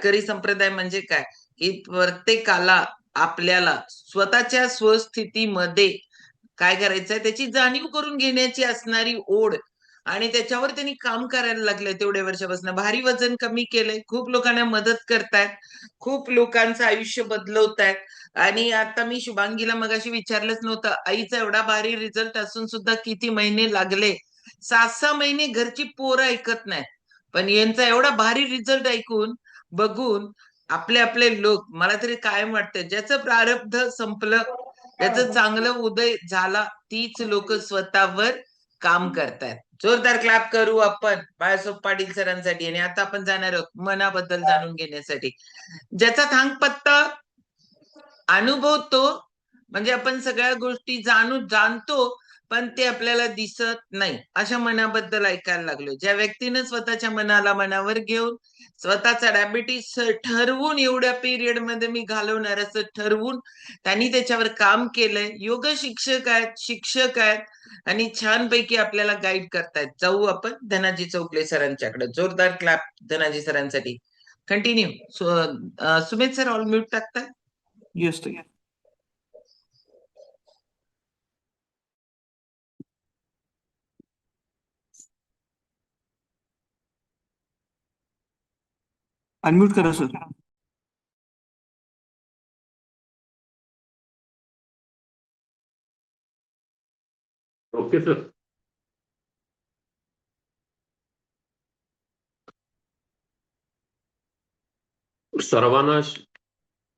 वारकरी संप्रदाय म्हणजे काय, की प्रत्येकाला आपल्याला स्वतःच्या स्वस्थितीमध्ये काय करायचंय त्याची जाणीव करून घेण्याची असणारी ओढ, आणि त्याच्यावर त्यांनी काम करायला लागले तेवढ्या वर्षापासून. भारी वजन कमी केलंय, खूप लोकांना मदत करतायत, खूप लोकांचं आयुष्य बदलवतायत. आणि आता मी शुभांगीला मगाशी विचारलंच नव्हतं, आईचा एवढा भारी रिझल्ट असून सुद्धा किती महिने लागले. 6-6 महिने घरची पोरं ऐकत नाही, पण यांचा एवढा भारी रिझल्ट ऐकून बघून आपले आपले लोक, मला तरी कायम वाटतं ज्याचं प्रारब्ध संपलं, त्याचं चांगलं उदय झाला, तीच लोक स्वतःवर काम करतायत. जोरदार क्लॅप करू आपण बाळासाहेब पाटील सरांसाठी. आणि आता आपण जाणार आहोत मनाबद्दल जाणून घेण्यासाठी. ज्याचा थांगपत्ता अनुभवतो, म्हणजे आपण सगळ्या गोष्टी जाणतो, पण ते आपल्याला दिसत नाही, अशा मनाबद्दल ऐकायला लागलो. ज्या व्यक्तीनं स्वतःच्या मनाला मनावर घेऊन स्वतःचा डायबिटीस ठरवून, एवढ्या पिरियड मध्ये मी घालवणार असं ठरवून त्यांनी त्याच्यावर काम केलंय. योग शिक्षक आहेत, शिक्षक आहेत, आणि छानपैकी आपल्याला गाईड करतायत. जाऊ आपण धनाजी चौगले सरांच्याकडे. जोरदार क्लॅप धनाजी सरांसाठी. Continue. Sumit sir, all mute टाकताय? येस ताई. अनम्यूट करा सर. Okay sir. सर्वांना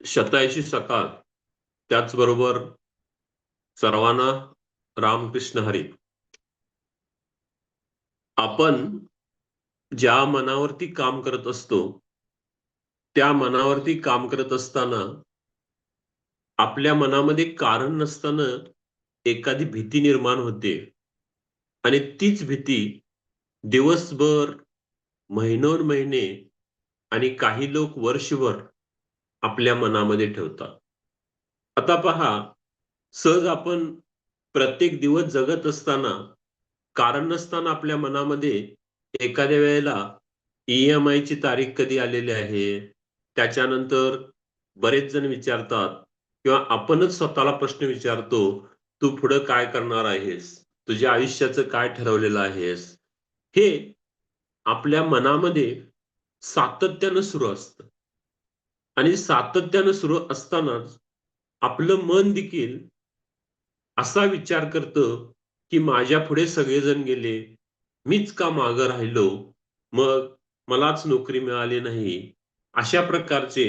शतायशी सकाळ. त्याचबरोबर सर्वांना रामकृष्ण हरी. आपण ज्या मनावरती काम करत असतो, त्या मनावरती काम करत असताना आपल्या मनामध्ये कारण नसताना एखादी भीती निर्माण होते, आणि तीच भीती दिवसभर, महिनोन-महिने आणि काही लोक वर्षभर आपल्या मनामध्ये ठेवतात. आता पहा, सहज आपण प्रत्येक दिवस जगत असताना कारण नसताना आपल्या मनामध्ये एखाद्या वेळेला EMI ची तारीख कधी आलेली आहे, त्याच्यानंतर बरेच जण विचारतात, किंवा आपणच स्वतःला प्रश्न विचारतो, तू पुढे काय करणार आहेस, तुझ्या आयुष्याचं काय ठरवलेलं आहेस, हे आपल्या मनामध्ये सातत्यानं सुरू असतं. आणि सातत्यानं सुरू असतानाच आपलं मन देखील असा विचार करतं की माझ्या पुढे सगळेजण गेले, मीच का मागं राहिलो, मग मलाच नोकरी मिळाली नाही. अशा प्रकारचे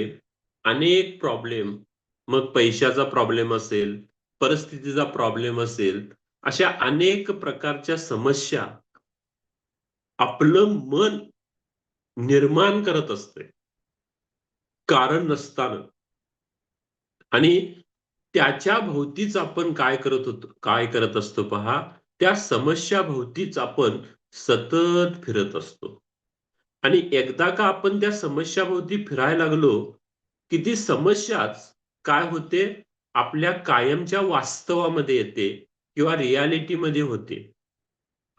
अनेक प्रॉब्लेम, मग पैशाचा प्रॉब्लेम असेल, परिस्थितीचा प्रॉब्लेम असेल, अशा अनेक प्रकारच्या समस्या आपलं मन निर्माण करत असते कारण नसताना. आणि त्याच्या भोवतीच आपण काय करत असतो पहा, त्या समस्या भोवतीच आपण सतत फिरत असतो. आणि एकदा का आपण त्या समस्या भोवती फिरायला लागलो की ती समस्याच काय होते, आपल्या कायमच्या वास्तवामध्ये येते किंवा रियालिटी मध्ये होते.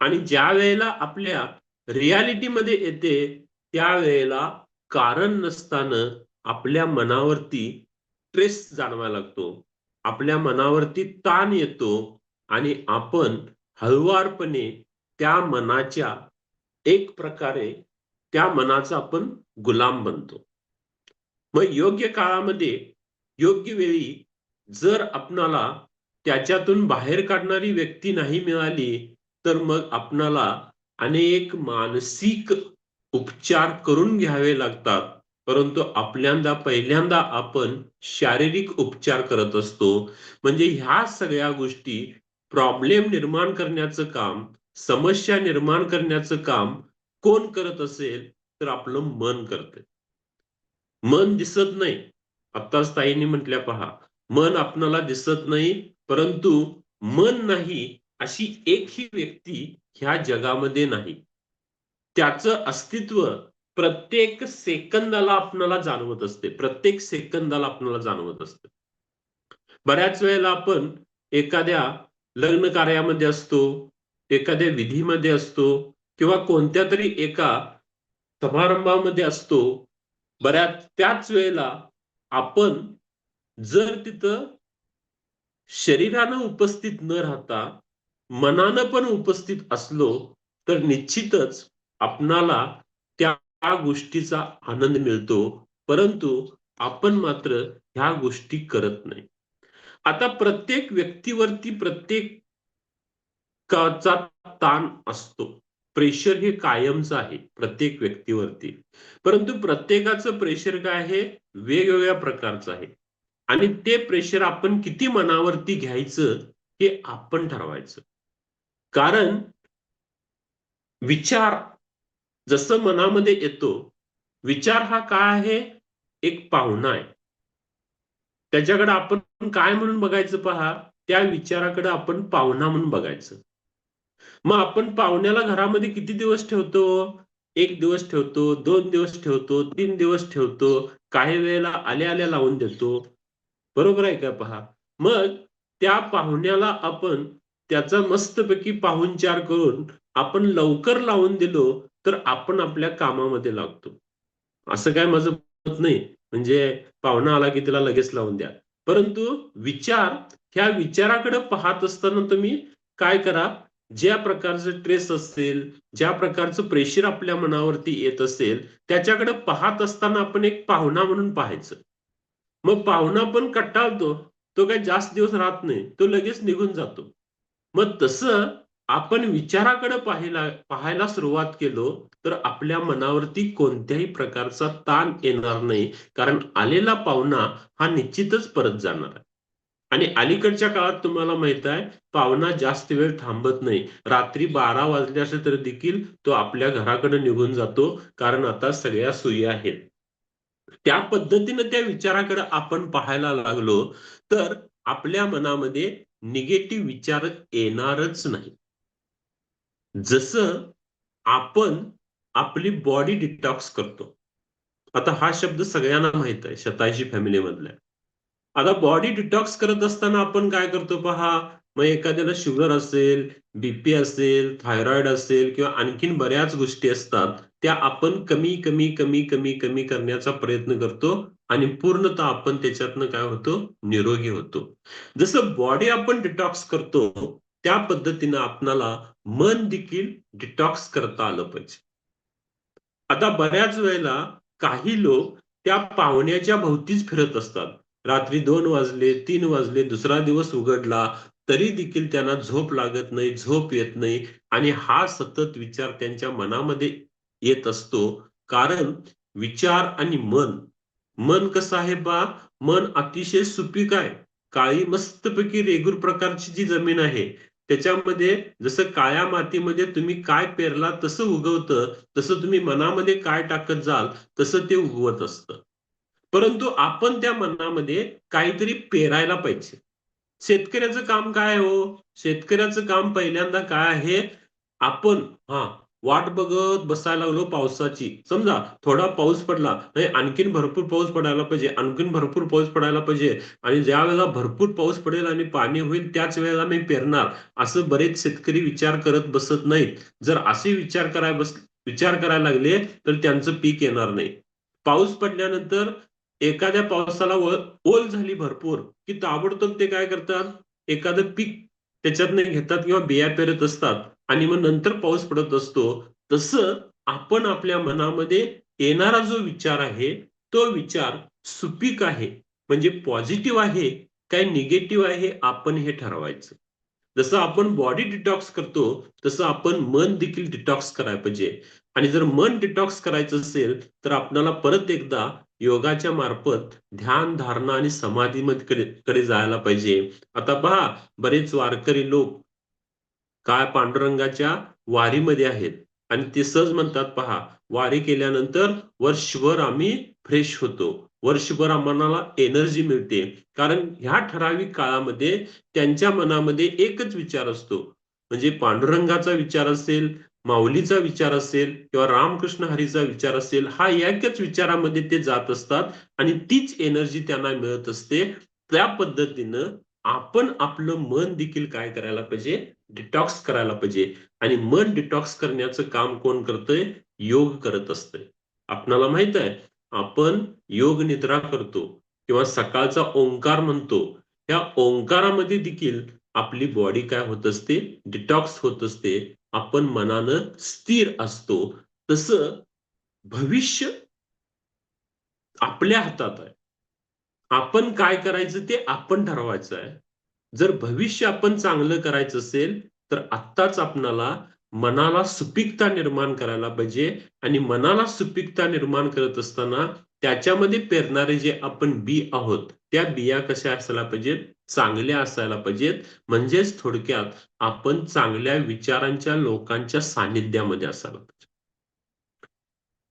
आणि ज्या वेळेला आपल्या रियालिटी मध्ये येते, त्यावेळेला कारण नसताना आपल्या मनावरती स्ट्रेस जाणवायला लागतो, आपल्या मनावरती ताण येतो, आणि आपण हळुवारपणे त्या मनाच्या एक प्रकारे त्या मनाचा आपण गुलाम बनतो. मग योग्य काळामध्ये, योग्य वेळी जर आपणाला त्याच्यातून बाहेर काढणारी व्यक्ती नाही मिळाली, तर मग आपणाला अनेक मानसिक उपचार करून घ्यावे लागतात. परंतु पहिल्यांदा आपण शारीरिक उपचार करत असतो. म्हणजे ह्या सगळ्या गोष्टी प्रॉब्लेम निर्माण करण्याचं काम, समस्या निर्माण करण्याचं काम कोण करत असेल, तर आपलं मन करते. मन दिसत नाही. आत्ताच ताईंनी म्हटल्या पहा, मन आपणाला दिसत नाही, परंतु मन नाही अशी एकही व्यक्ती ह्या जगामध्ये नाही. त्याचं अस्तित्व प्रत्येक सेकंदाला आपणाला जाणवत असते, प्रत्येक सेकंदाला आपणाला जाणवत असते. बऱ्याच वेळेला आपण एखाद्या लग्न कार्यामध्ये असतो, एखाद्या विधीमध्ये असतो, किंवा कोणत्या तरी एका समारंभामध्ये असतो, त्याच वेळेला आपण जर तिथं शरीरानं उपस्थित न राहता मनानं पण उपस्थित असलो तर निश्चितच आपणाला त्या गोष्टीचा आनंद मिळतो, परंतु आपण मात्र ह्या गोष्टी करत नाही. आता प्रत्येक व्यक्तीवरती प्रत्येकाचा ताण असतो. प्रेशर हे कायमचं आहे प्रत्येक व्यक्तीवरती. परंतु प्रत्येकाचं प्रेशर काय आहे? वेगवेगळ्या प्रकारचं आहे. आणि ते प्रेशर आपण किती मनावरती घ्यायचं हे आपण ठरवायचं. कारण विचार जसं मनामध्ये येतो, विचार हा काय आहे? एक पाहुणा आहे. त्याच्याकडे आपण काय म्हणून बघायचं पहा, त्या विचाराकडे आपण पाहुणा म्हणून बघायचं. मग आपण पाहुण्याला घरामध्ये किती दिवस ठेवतो? 1 दिवस ठेवतो, 2 दिवस ठेवतो, 3 दिवस ठेवतो, काही वेळेला आल्या-आल्या लावून देतो. बरोबर आहे का पहा? मग त्या पाहुण्याला आपण त्याचा मस्तपैकी पाहुणचार करून आपण लवकर लावून दिलो, तर आपण आपल्या कामामध्ये लागतो. असं काय माझं मत नाही. म्हणजे पाहुणा आला की त्याला लगेच लावून द्या. परंतु ह्या विचाराकडे पाहत असताना तुम्ही काय करा, ज्या प्रकारचं स्ट्रेस असेल, ज्या प्रकारचं प्रेशर आपल्या मनावरती येत असेल, त्याच्याकडे पाहत असताना आपण एक पाहुणा म्हणून पाहायचं. मग पाहुणा पण कंटाळतो. तो काही जास्त दिवस राहत नाही. तो लगेच निघून जातो. मग तसं आपण विचाराकडे पाहायला सुरुवात केलो, तर आपल्या मनावरती कोणत्याही प्रकारचा ताण येणार नाही. कारण आलेला पाहुणा हा निश्चितच परत जाणार आहे. आणि अलीकडच्या काळात तुम्हाला माहित आहे, पाहुणा जास्त वेळ थांबत नाही. रात्री 12 वाजले असेल तर देखील तो आपल्या घराकडे निघून जातो. कारण आता सगळ्या सोयी आहेत. त्या पद्धतीनं त्या विचाराकडे आपण पाहायला लागलो, तर आपल्या मनामध्ये निगेटिव्ह विचार येणारच नाही. जसं आपण आपली बॉडी डिटॉक्स करतो. आता हा शब्द सगळ्यांना माहित आहे, शतायशी फॅमिलीमधल्या. आता बॉडी डिटॉक्स करत असताना आपण काय करतो पहा, मग एखाद्याला शुगर असेल, बीपी असेल, थायरॉइड असेल किंवा आणखीन बऱ्याच गोष्टी असतात. त्या आपण कमी करण्याचा प्रयत्न करतो आणि पूर्णतः आपण त्याच्यातनं काय होतो? निरोगी होतो. जसं बॉडी आपण डिटॉक्स करतो, त्या पद्धतीनं आपणाला मन देखील डिटॉक्स करता आलं पाहिजे. आता बऱ्याच वेळेला काही लोक त्या पाहुण्याच्या भोवतीच फिरत असतात. रात्री 2 वाजले, 3 वाजले, दुसरा दिवस उघडला, तरी देखील त्यांना झोप लागत नाही, झोप येत नाही आणि हा सतत विचार त्यांच्या मनामध्ये येत असतो. कारण विचार आणि मन कसं आहे पहा, मन अतिशय सुपीक आहे. काळी मस्तपैकी रेगूर प्रकारची जी जमीन आहे, त्याच्यामध्ये जसं काळ्या मातीमध्ये तुम्ही काय पेरला तसं उगवतं, तसं तुम्ही मनामध्ये काय टाकत जाल, तसं ते उगवत असतं. परंतु आपण त्या मनामध्ये काहीतरी पेरायला पाहिजे. शेतकऱ्याचं काम काय हो? शेतकऱ्याचं काम पहिल्यांदा काय आहे? आपण वाट बघत बसायला लागलो पावसाची. समजा थोडा पाऊस पडला, नाही आणखीन भरपूर पाऊस पडायला पाहिजे, आणखीन भरपूर पाऊस पडायला पाहिजे आणि ज्यावेळेला भरपूर पाऊस पडेल आणि पाणी होईल त्याच वेळेला मी पेरणार. असं बरेच शेतकरी विचार करत बसत नाहीत. जर असे विचार करायला लागले, तर त्यांचं पीक येणार नाही. पाऊस पडल्यानंतर एखाद्या पावसाला ओल झाली भरपूर, की ताबडतोब ते काय करतात? एखादं पीक त्याच्यातनं घेतात किंवा बिया पेरत असतात आणि मग नंतर पाऊस पडत असतो. तसं आपण आपल्या मनामध्ये येणारा जो विचार आहे, तो विचार सुपीक आहे, म्हणजे पॉझिटिव्ह आहे, काय निगेटिव्ह आहे, आपण हे ठरवायचं. जसं आपण बॉडी डिटॉक्स करतो, तसं आपण मन देखील डिटॉक्स करायला पाहिजे. आणि जर मन डिटॉक्स करायचं असेल, तर आपल्याला परत एकदा योगाच्या मार्फत ध्यान, धारणा आणि समाधीमध्ये कडे जायला पाहिजे. आता पहा, बरेच वारकरी लोक काय पांडुरंगाच्या वारीमध्ये आहेत आणि ते सहज म्हणतात पहा, वारी केल्यानंतर वर्षभर आम्ही फ्रेश होतो. वर्षभर आम्हाला एनर्जी मिळते. कारण ह्या ठराविक काळामध्ये त्यांच्या मनामध्ये एकच विचार असतो. म्हणजे पांडुरंगाचा विचार असेल, माऊलीचा विचार असेल किंवा रामकृष्ण हरीचा विचार असेल, हा एकच विचारामध्ये ते जात असतात आणि तीच एनर्जी त्यांना मिळत असते. त्या पद्धतीनं आपण आपलं मन देखील काय करायला पाहिजे? डिटॉक्स करायला पाहिजे आणि मन डिटॉक्स करण्याचं काम कोण करतंय? योग करत असतंय. आपणाला माहित आहे, आपण योग निद्रा करतो किंवा सकाळचा ओंकार म्हणतो, या ओंकारामध्ये देखील आपली बॉडी काय होत असते, डिटॉक्स होत असते. आपण मनानं स्थिर असतो. तसं भविष्य आपल्या हातात आहे. आपण काय करायचं ते आपण ठरवायचं आहे. जर भविष्य आपण चांगलं करायचं असेल, तर आत्ताच आपणाला मनाला सुपीकता निर्माण करायला पाहिजे आणि मनाला सुपीकता निर्माण करत असताना त्याच्यामध्ये पेरणारे जे आपण बी आहोत, त्या बिया कशा असायला पाहिजेत? चांगल्या असायला पाहिजेत. म्हणजेच थोडक्यात आपण चांगल्या विचारांच्या लोकांच्या सानिध्यामध्ये असायला पाहिजे.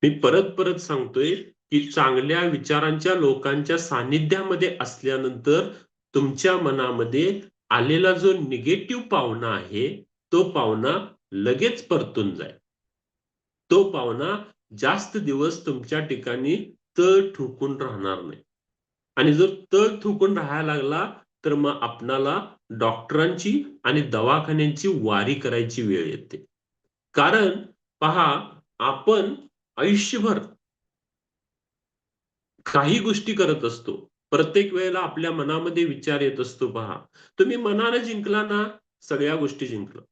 मी परत सांगतोय, की चांगल्या विचारांच्या लोकांच्या सानिध्यामध्ये असल्यानंतर तुमच्या मनामध्ये आलेला जो निगेटिव्ह पावना आहे, तो पावना लगेच परतून जाईल. तो पावना जास्त दिवस तुमच्या ठिकाणी तळ ठोकून राहणार नाही. आणि जर तळ ठोकून राहायला लागला, तर मग आपणाला डॉक्टरांची आणि दवाखान्यांची वारी करायची वेळ येते. कारण पहा, आपण आयुष्यभर काही गोष्टी करत असतो. प्रत्येक वेळेला आपल्या मनामध्ये विचार येत असतो पहा. तुम्ही मनानं जिंकला ना, सगळ्या गोष्टी जिंकल्या.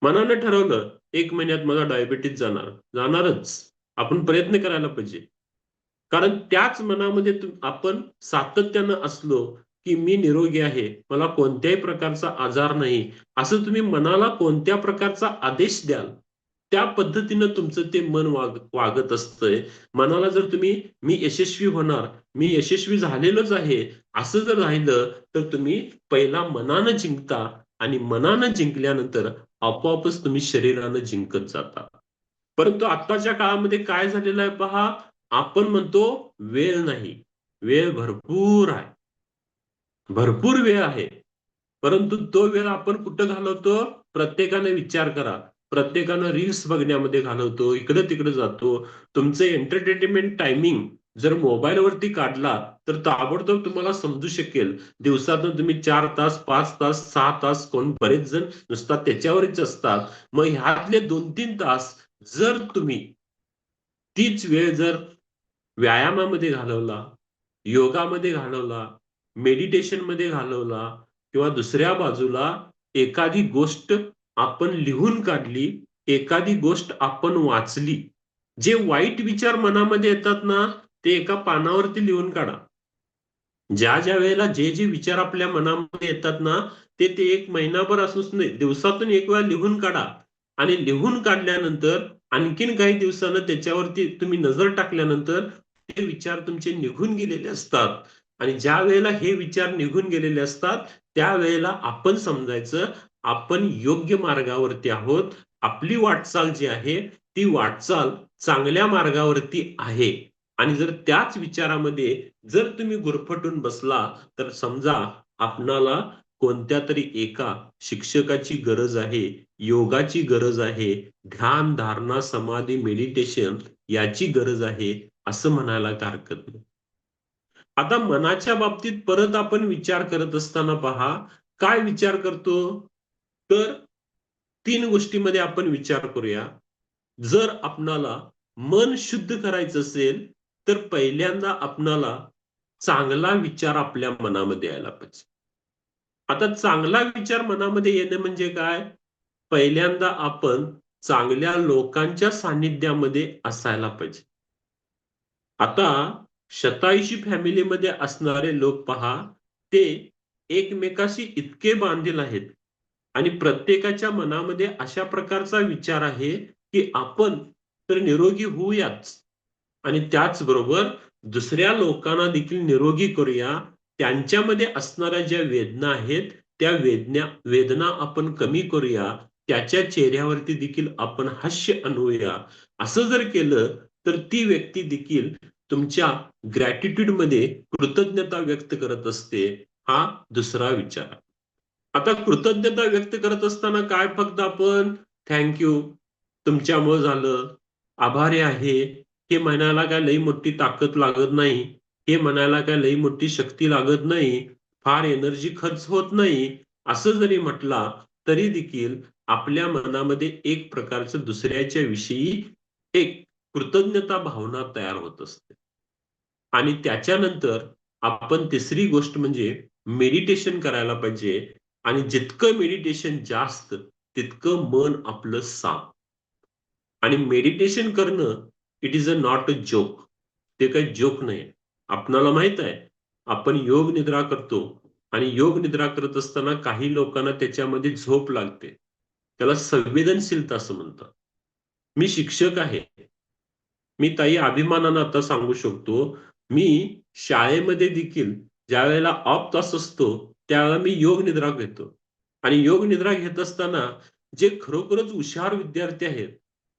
मनानं ठरवलं, 1 महिन्यात मला डायबिटीज जाणार. जाणारच. आपण प्रयत्न करायला पाहिजे. कारण त्याच मनामध्ये आपण सातत्यानं असलो, की मी निरोगी आहे. मला कोणत्याही प्रकारचा आजार नाही. असं तुम्ही मनाला कोणत्या प्रकारचा आदेश द्याल, त्या पद्धतीनं तुमचं ते मन वागत असतंय. मनाला जर तुम्ही मी यशस्वी होणार, मी यशस्वी झालेलोच आहे, असं जर राहिलं, तर तुम्ही पहिला मनानं जिंकता आणि मनानं जिंकल्यानंतर आपोआपच तुम्ही शरीरानं जिंकत जाता. परंतु आत्ताच्या काळामध्ये काय झालेलं आहे पहा, आपण म्हणतो वेळ नाही. वेळ भरपूर आहे. भरपूर वेळ आहे. परंतु तो वेळ आपण कुठं घालवतो? प्रत्येकाने विचार करा. प्रत्येकानं रील्स बघण्यामध्ये घालवतो, इकडं-तिकडं जातो. तुमचं एंटरटेनमेंट टायमिंग जर मोबाईलवरती काढला, तर ताबडतोब तुम्हाला समजू शकेल. दिवसातून तुम्ही 4 तास, 5 तास, 6 तास कोण बरेच जण नुसता त्याच्यावरच असतात. मग ह्यातले 2-3 तास जर तुम्ही तीच वेळ जर व्यायामामध्ये घालवला, योगामध्ये घालवला, मेडिटेशनमध्ये घालवला किंवा दुसऱ्या बाजूला एखादी गोष्ट आपण लिहून काढली, एखादी गोष्ट आपण वाचली. जे वाईट विचार मनामध्ये येतात ना, ते एका पानावरती लिहून काढा. ज्या वेळेला जे विचार आपल्या मनामध्ये येतात ना, ते 1 महिनाभर असूच नाही. दिवसातून 1 वेळा लिहून काढा आणि लिहून काढल्यानंतर आणखीन काही दिवसानं त्याच्यावरती तुम्ही नजर टाकल्यानंतर ते विचार तुमचे निघून गेलेले असतात आणि ज्या वेळेला हे विचार निघून गेलेले असतात, त्यावेळेला आपण समजायचं आपण योग्य मार्गावरती आहोत. आपली वाटचाल जी आहे, ती वाटचाल चांगल्या मार्गावरती आहे आणि जर त्याच विचारामध्ये जर तुम्ही गुरफटून बसला, तर समजा आपणाला कोणत्यातरी एका शिक्षकाची गरज आहे, योगाची गरज आहे, ध्यान, धारणा, समाधी, मेडिटेशन याची गरज आहे, असं म्हणायला काही हरकत नाही. आता मनाच्या बाबतीत परत आपण विचार करत असताना पहा, काय विचार करतो? तर 3 गोष्टींमध्ये आपण विचार करूया. जर आपणाला मन शुद्ध करायचं असेल, तर पहिल्यांदा आपणाला चांगला विचार आपल्या मनामध्ये यायला पाहिजे. आता चांगला विचार मनामध्ये येणं म्हणजे काय? पहिल्यांदा आपण चांगल्या लोकांच्या सानिध्यामध्ये असायला पाहिजे. आता शतायुषी फॅमिलीमध्ये असणारे लोक पहा, ते एकमेकाशी इतके बांधील आहेत आणि प्रत्येकाच्या मनामध्ये अशा प्रकारचा विचार आहे, की आपण तर निरोगी होऊयाच आणि त्याचबरोबर दुसऱ्या लोकांना देखील निरोगी करूया. त्यांच्यामध्ये असणाऱ्या ज्या वेदना आहेत, त्या वेदना आपण कमी करूया. त्याच्या चेहऱ्यावरती देखील आपण हास्य आणूया. असं जर केलं, तर ती व्यक्ती देखील तुमच्या ग्रॅटिट्यूडमध्ये कृतज्ञता व्यक्त करत असते. हा दुसरा विचार. आता कृतज्ञता व्यक्त करत असताना काय फक्त आपण थँक यू, तुमच्यामुळं झालं, आभारी आहे, हे म्हणायला काय लई मोठी ताकद लागत नाही. हे म्हणायला काय लई मोठी शक्ती लागत नाही. फार एनर्जी खर्च होत नाही. असं जरी म्हटला, तरी देखील आपल्या मनामध्ये एक प्रकारचं दुसऱ्याच्या विषयी एक कृतज्ञता भावना तयार होत असते. आणि त्याच्यानंतर आपण तिसरी गोष्ट म्हणजे मेडिटेशन करायला पाहिजे. आणि जितकं मेडिटेशन जास्त तितकं मन आपलं साफ. आणि मेडिटेशन करणं it is a not a joke. ते काही जोक नाही. आपणाला माहित आहे, आपण योग निद्रा करतो आणि योग निद्रा करत असताना काही लोकांना त्याच्यामध्ये झोप लागते. त्याला संवेदनशीलता असं म्हणतात. मी शिक्षक आहे. मी ताई अभिमानानं आता सांगू शकतो, मी शाळेमध्ये देखील ज्यावेळेला ऑफ तास असतो, त्यावेळेला मी योग निद्रा घेतो. आणि योग निद्रा घेत असताना जे खरोखरच हुशार विद्यार्थी आहेत,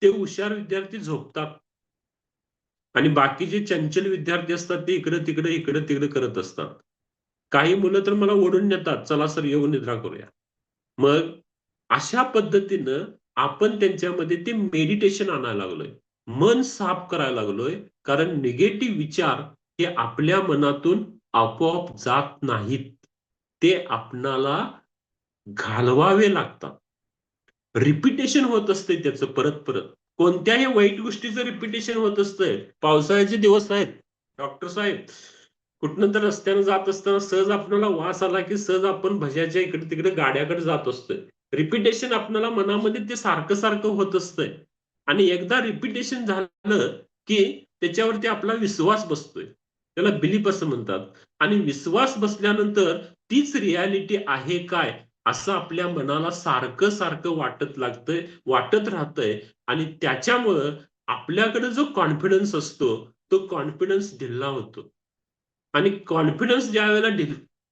ते हुशार विद्यार्थी झोपतात. आणि बाकीचे चंचल विद्यार्थी असतात ते इकडं-तिकडं, इकडं-तिकडं करत असतात. काही मुलं तर मला ओढून नेतात, "चला सर योग निद्रा करूया." मग अशा पद्धतीनं आपण त्यांच्यामध्ये ते मेडिटेशन आणायला लागलोय. मन साफ करायला लागलोय. कारण निगेटिव्ह विचार हे आपल्या मनातून आपोआप जात नाहीत. ते आपणाला घालवावे लागतात. रिपिटेशन होत असते त्याचं परत-परत. कोणत्याही वाईट गोष्टीचं रिपिटेशन होत असतंय. पावसाळ्याचे दिवस आहेत. डॉक्टर साहेब, कुठनं तर रस्त्यानं जात असताना सहज आपल्याला वास आला, की सहज आपण भज्याच्या इकडे-तिकडे गाड्याकडे जात असतोय. रिपिटेशन आपल्याला मनामध्ये ते सारखं-सारखं होत असतंय. आणि एकदा रिपिटेशन झालं, की त्याच्यावरती आपला विश्वास बसतोय. त्याला बिलीफ असं म्हणतात. आणि विश्वास बसल्यानंतर तीच रिॲलिटी आहे काय असं आपल्या मनाला सारखं-सारखं वाटत राहतंय. आणि त्याच्यामुळं आपल्याकडे जो कॉन्फिडन्स असतो, तो कॉन्फिडन्स ढिल्ला होतो. आणि कॉन्फिडन्स ज्यावेळेला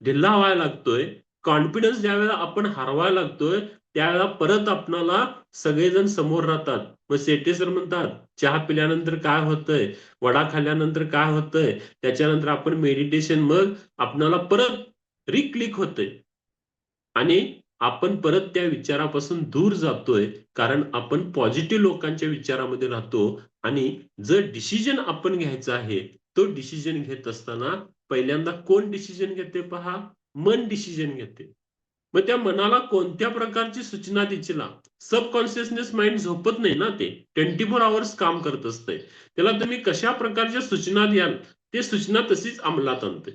ढिल्ला व्हायला लागतोय, कॉन्फिडन्स ज्यावेळेला आपण हरवायला लागतोय, त्यावेळेला परत आपणाला सगळेजण समोर राहतात. मग शेटे सर म्हणतात, "चहा पिल्यानंतर काय होतंय? वडा खाल्ल्यानंतर काय होतंय?" त्याच्यानंतर आपण मेडिटेशन मग आपणाला परत रिक्लिक होतंय. आणि आपण परत त्या विचारापासून दूर जातोय. कारण आपण पॉझिटिव्ह लोकांच्या विचारामध्ये राहतो. आणि जर डिसिजन आपण घ्यायचा आहे, तो डिसिजन घेत असताना पहिल्यांदा कोण डिसिजन घेते पहा? मन डिसिजन घेते. मग त्या मनाला कोणत्या प्रकारची सूचना द्यायचीला? सबकॉन्शियसनेस माइंड झोपत नाही ना ते. 24 अवर्स काम करत असतंय. त्याला तुम्ही कशा प्रकारच्या सूचना द्याल, ते सूचना तशीच अंमलात आणते.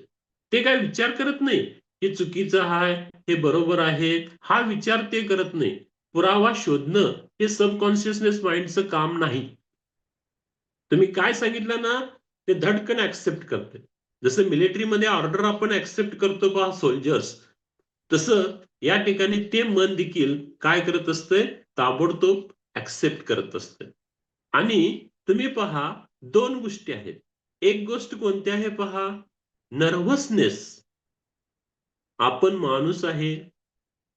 ते काय विचार करत नाही, हे चुकीचं आहे, हे बरोबर आहे. हा विचार ते करत नाही. पुरावा शोधणं हे सबकॉन्शियसनेस माइंडचं काम नाही. तुम्ही काय सांगितलं ना, ते धडकन ॲक्सेप्ट करते. जसं मिलिटरीमध्ये ऑर्डर आपण ॲक्सेप्ट करतो पहा सोल्जर्स, तसं या ठिकाणी ते मन देखील काय करत असतंय, ताबडतोब ॲक्सेप्ट करत असतंय. आणि तुम्ही पहा 2 गोष्टी आहेत. एक गोष्ट कोणती आहे पहा, नर्व्हसनेस. आपण माणूस आहे.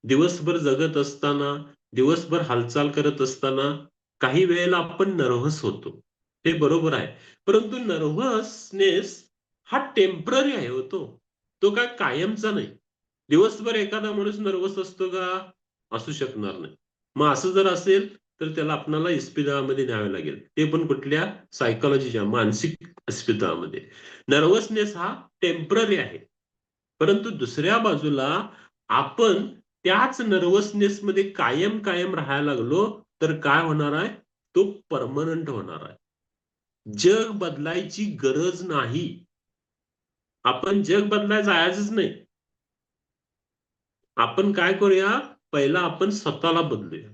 दिवसभर जगत असताना, दिवसभर हालचाल करत असताना काही वेळेला आपण नर्व्हस होतो. हे बरोबर आहे. परंतु नर्व्हसनेस हा टेम्पररी आहे हो तो. तो काय कायमचा नाही. दिवसभर एखादा माणूस नर्व्हस असतो का? असू शकणार नाही. मग असं जर असेल, तर त्याला आपल्याला इस्पितळामध्ये न्यावे लागेल. ते पण कुठल्या? सायकॉलॉजीच्या, मानसिक इस्पितळामध्ये. नर्व्हसनेस हा टेम्पररी आहे. परंतु दुसऱ्या बाजूला आपण त्याच नर्व्हसनेसमध्ये कायम राहायला लागलो, तर काय होणार आहे? तो पर्मनंट होणार आहे. जग बदलायची गरज नाही. आपण जग बदलायला जायचंच नाही. आपण काय करूया? पहिला आपण स्वतःला बदलूया.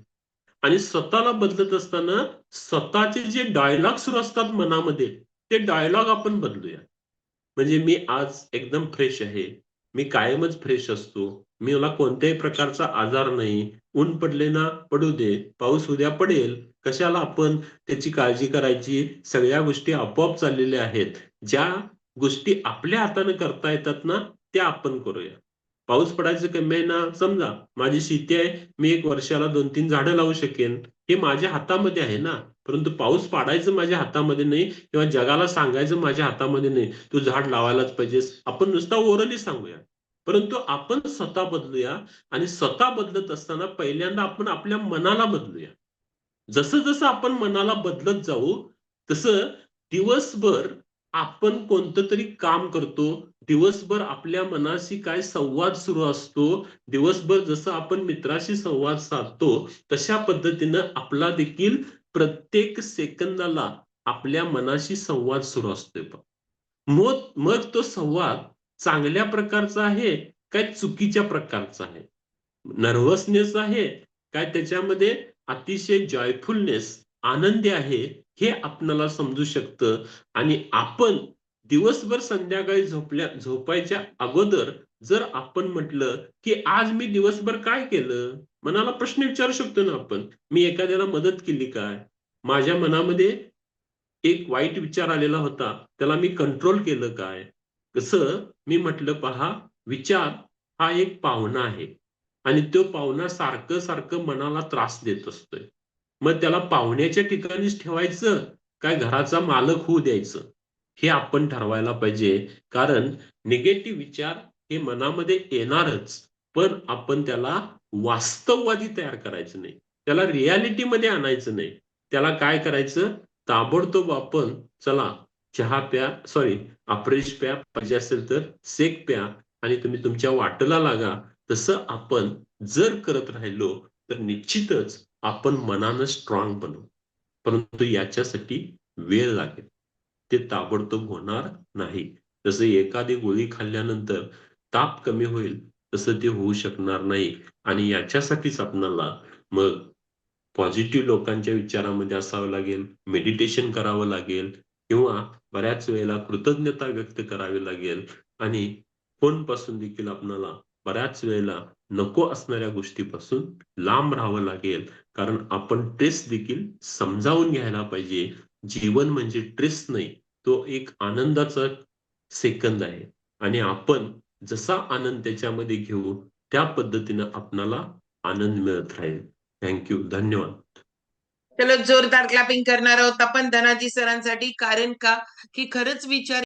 आणि स्वतःला बदलत असताना स्वतःचे जे डायलॉग सुरू असतात मनामध्ये, ते डायलॉग आपण बदलूया. म्हणजे मी आज एकदम फ्रेश आहे. मी कायमच फ्रेश असतो. मला कोणत्याही प्रकारचा आजार नाही. ऊन पडले ना पडू दे. पाऊस उद्या पडेल. कशाला आपण त्याची काळजी करायची? सगळ्या गोष्टी आपोआप चाललेल्या आहेत. ज्या गोष्टी आपल्या हाताने करता येतात ना, त्या आपण करूया. पाऊस पडायचं कमी आहे ना, समजा माझी शेती आहे. मी 1 वर्षाला 2-3 झाडं लावू शकेन. हे माझ्या हातामध्ये आहे ना. परंतु पाऊस पाडायचं माझ्या हातामध्ये नाही किंवा जगाला सांगायचं माझ्या हातामध्ये नाही. तू झाड लावायलाच पाहिजेस. आपण नुसता ओरली सांगूया. परंतु आपण स्वतः बदलूया. आणि स्वतः बदलत असताना पहिल्यांदा आपण आपल्या मनाला बदलूया. जसं-जसं आपण मनाला बदलत जाऊ, तसं दिवसभर आपण कोणतं तरी काम करतो. दिवसभर आपल्या मनाशी काय संवाद सुरू असतो. दिवसभर जसं आपण मित्राशी संवाद साधतो, तशा पद्धतीनं आपला देखील प्रत्येक सेकंदाला आपल्या मनाशी संवाद सुरू असतोय मग तो संवाद चांगल्या प्रकारचा आहे काय चुकीच्या प्रकारचा आहे, नर्वसनेस आहे काय त्याच्यामध्ये अतिशय जॉयफुलनेस, आनंदी आहे, हे आपल्याला समजू शकतं. आणि आपण दिवसभर संध्याकाळी झोपायच्या अगोदर जर आपण म्हटलं की आज मी दिवसभर काय केलं, मनाला प्रश्न विचारू शकतो ना आपण. मी एखाद्याला मदत केली काय, माझ्या मनामध्ये एक वाईट विचार आलेला होता, त्याला मी कंट्रोल केलं काय? कसं मी म्हटलं पहा, विचार हा एक पाहुणा आहे आणि तो पाहुणा सारखं मनाला त्रास देत असतोय. मग त्याला पाहुण्याच्या ठिकाणीच ठेवायचं, काय घराचा मालक होऊ द्यायचं? हे आपण ठरवायला पाहिजे. कारण निगेटिव्ह विचार हे मनामध्ये येणारच, पण आपण त्याला वास्तववादी तयार करायचं नाही. त्याला रिॲलिटीमध्ये आणायचं नाही. त्याला काय करायचं, ताबडतोब आपण चला चहा प्या, सॉरी अफ्रेश प्या, पाहिजे असेल तर सेक प्या आणि तुम्ही तुमच्या वाटेला लागा. तसं आपण जर करत राहिलो तर निश्चितच आपण मनानं स्ट्रॉंग बनू. परंतु याच्यासाठी वेळ लागेल. ते ताबडतोब होणार नाही. जसं एखादी गोळी खाल्ल्यानंतर ताप कमी होईल तसं ते होऊ शकणार नाही. आणि याच्यासाठीच आपल्याला मग पॉझिटिव्ह लोकांच्या विचारामध्ये असावं लागेल, मेडिटेशन करावं लागेल किंवा बऱ्याच वेळेला कृतज्ञता व्यक्त करावी लागेल आणि फोनपासून देखील आपल्याला बऱ्याच वेळेला नको असणाऱ्या गोष्टीपासून लांब राहावं लागेल. कारण आपण ट्रेस देखील समजावून घ्यायला पाहिजे. जीवन म्हणजे ट्रेस नाही, तो एक आनंदाचा सेकंद आहे आणि आपण जसा आनंद त्याच्यामध्ये घेऊ त्या पद्धतीनं आपणाला आनंद मिळत राहील. Thank you. धन्यवाद. चलो जोरदार क्लॅपिंग करणार आहोत आपण धनाजी सरांसाठी. कारण का की खरंच विचार